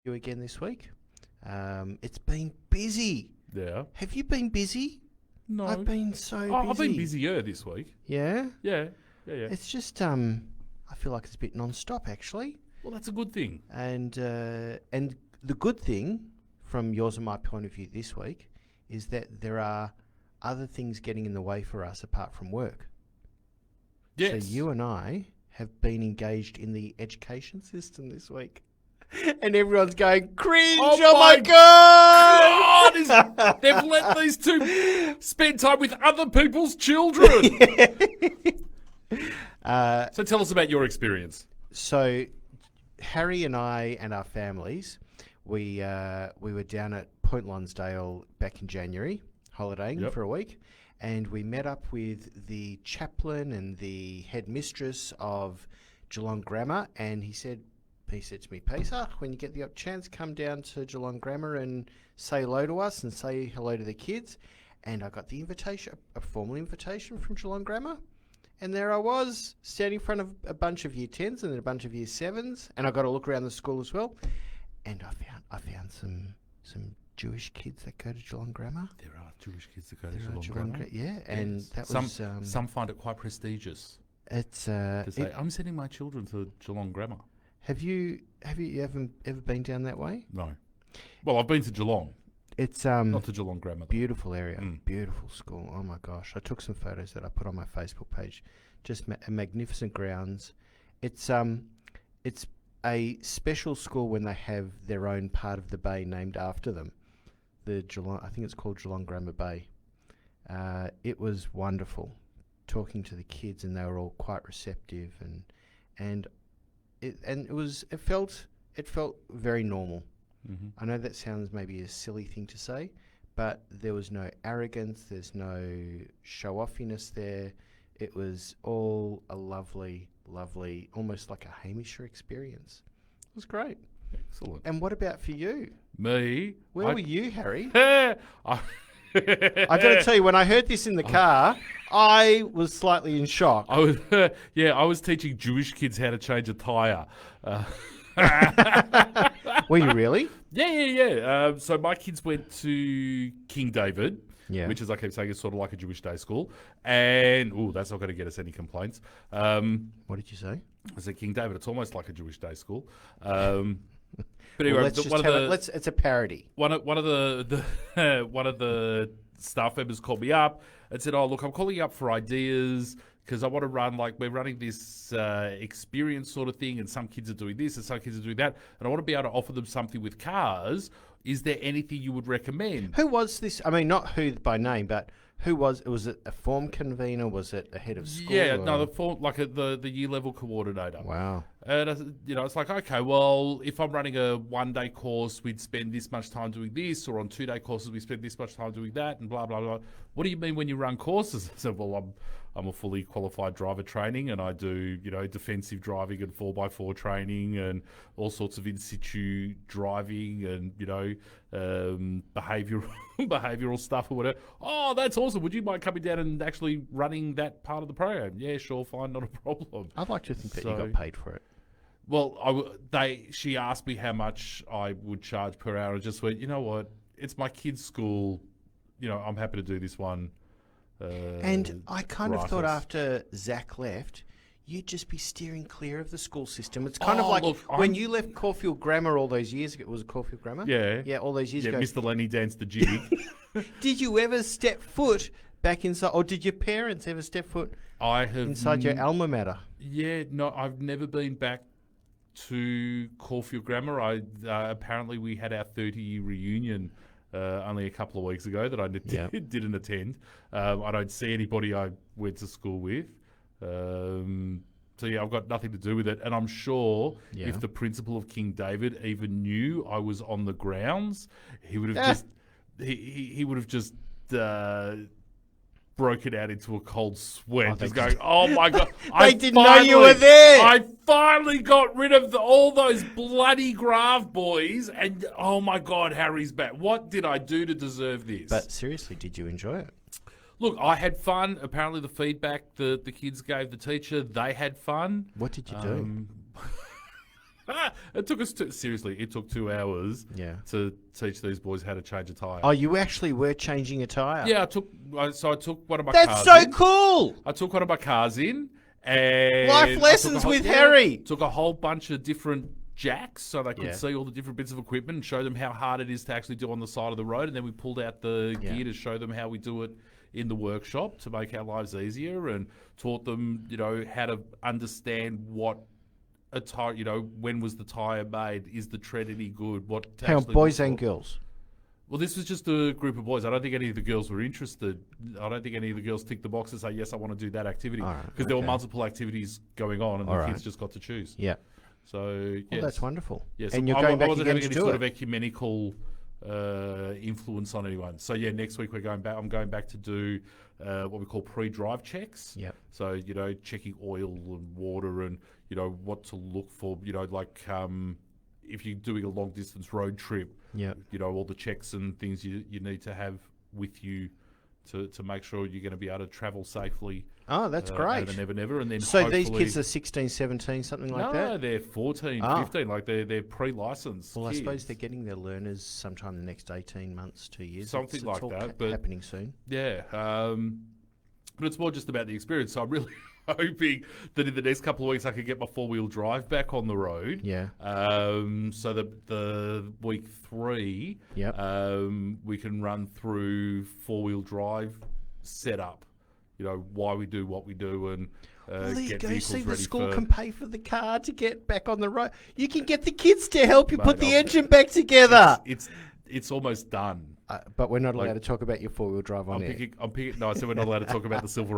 you again this week. It's been busy. Yeah. Have you been busy? No. I've been so busy. I've been busier this week. Yeah? Yeah. It's just, I feel like it's a bit non-stop, actually. Well, that's a good thing. And the good thing, from yours and my point of view this week, is that there are other things getting in the way for us apart from work. Yes. So you and I have been engaged in the education system this week. And everyone's going, cringe, oh my God! They've let these two spend time with other people's children. So tell us about your experience. So Harry and I and our families, we were down at Point Lonsdale back in January, holidaying for a week, and we met up with the chaplain and the headmistress of Geelong Grammar, and he said to me, Pesach, when you get the chance, come down to Geelong Grammar and say hello to us and say hello to the kids. And I got the invitation, a formal invitation from Geelong Grammar. And there I was, standing in front of a bunch of Year 10s and then a bunch of Year 7s. And I got to look around the school as well. And I found some Jewish kids that go to Geelong Grammar. There are Jewish kids that go to Geelong Grammar. Yeah, and that was... was... some find it quite prestigious. It's... to say, I'm sending my children to Geelong Grammar. Have you ever been down that way? No. Well, I've been to Geelong. It's not to Geelong Grammar. Beautiful area, beautiful school. Oh my gosh! I took some photos that I put on my Facebook page. Just magnificent grounds. It's a special school when they have their own part of the bay named after them. The Geelong, I think it's called Geelong Grammar Bay. It was wonderful, talking to the kids, and they were all quite receptive, and it felt very normal. Mm-hmm. I know that sounds maybe a silly thing to say, but there was no arrogance, there's no show-offiness there. It was all a lovely, almost like a Hamisher experience. It was great. Excellent. And what about for you? Me? Where were you, Harry? I got to tell you, when I heard this in the car, I was slightly in shock. I was teaching Jewish kids how to change a tyre. Were you really? Yeah. So my kids went to King David, which, as I keep saying, is sort of like a Jewish day school. And, that's not going to get us any complaints. What did you say? I said King David. It's almost like a Jewish day school. But well, anyway, it's a parody. One of the staff members called me up and said, "Oh, look, I'm calling you up for ideas because I want to run, we're running this experience sort of thing, and some kids are doing this and some kids are doing that, and I want to be able to offer them something with cars. Is there anything you would recommend?" Who was this? I mean, not who by name, but who was it a form convener? Was it a head of school? Yeah, no, the form, the year level coordinator. Wow. And it's like, okay, well, if I'm running a 1-day course, we'd spend this much time doing this, or on 2-day courses, we spend this much time doing that, and blah blah blah. What do you mean when you run courses? I said, well, I'm a fully qualified driver training, and I do, defensive driving and 4x4 training and all sorts of in-situ driving and, behavioural stuff or whatever. Oh, that's awesome. Would you mind coming down and actually running that part of the program? Yeah, sure, fine, not a problem. I'd like to think that you got paid for it. Well, she asked me how much I would charge per hour. I just went, you know what? It's my kid's school. I'm happy to do this one. And I kind of thought after Zach left, you'd just be steering clear of the school system. It's kind of like when you left Caulfield Grammar all those years ago. Was it Caulfield Grammar? Yeah. Yeah, all those years ago. Mr. Lenny danced the jig. Did you ever step foot back inside, or did your parents ever step foot inside your alma mater? Yeah, no, I've never been back to Caulfield Grammar. Apparently we had our 30-year reunion only a couple of weeks ago that I didn't attend. I don't see anybody I went to school with. So I've got nothing to do with it. And I'm sure if the principal of King David even knew I was on the grounds, he would have just he would have just broken out into a cold sweat, just going, "Oh my God! I didn't know you were there. I finally got rid of all those bloody Grave boys, and oh my God, Harry's back. What did I do to deserve this?" But seriously, did you enjoy it? Look, I had fun. Apparently, the feedback the kids gave the teacher, they had fun. What did you do? It took us seriously. It took 2 hours. Yeah. To teach these boys how to change a tire. Oh, you actually were changing a tire? Yeah, I took one of my That's cars so in. cool. I took one of my cars in and Life lessons with Harry. Took a whole bunch of different jacks so they could Yeah. see all the different bits of equipment and show them how hard it is to actually do on the side of the road. And then we pulled out the gear to show them how we do it in the workshop to make our lives easier, and taught them, how to understand what a tire, when was the tire made? Is the tread any good? What to Hang on, actually boys look and for. girls. Well, this was just a group of boys. I don't think any of the girls were interested. I don't think any of the girls ticked the box and say, yes, I want to do that activity. All right, Because there were multiple activities going on and the kids just got to choose. Yeah. So, yes. Well, that's wonderful. Yes. And you're I going back wasn't again having to any do sort it. of ecumenical influence on anyone. So, yeah, next week we're going back. I'm going back to do what we call pre-drive checks. Yep. So, checking oil and water and, what to look for, like if you're doing a long distance road trip, Yep. all the checks and things you need to have with you to make sure you're going to be able to travel safely. Oh, that's great. Over Never Never. And then So these kids are 16, 17, something like that? No, they're 14, 15, like they're pre-licensed Well, kids. I suppose they're getting their learners sometime in the next 18 months, 2 years. Something It's like all that, but- happening soon. Yeah, but it's more just about the experience. So I'm really hoping that in the next couple of weeks I can get my 4-wheel drive back on the road. Yeah. So that the week 3, Yep. we can run through 4-wheel drive setup. Why we do what we do, and Well, there you get go. vehicles See, the ready school for. can pay for the car to get back on the road. You can get the kids to help you Mate, put the I'll- engine back together. It's almost done. But we're not allowed Like- to talk about your 4-wheel drive on air. I'm picking. No, I said we're not allowed to talk about the silver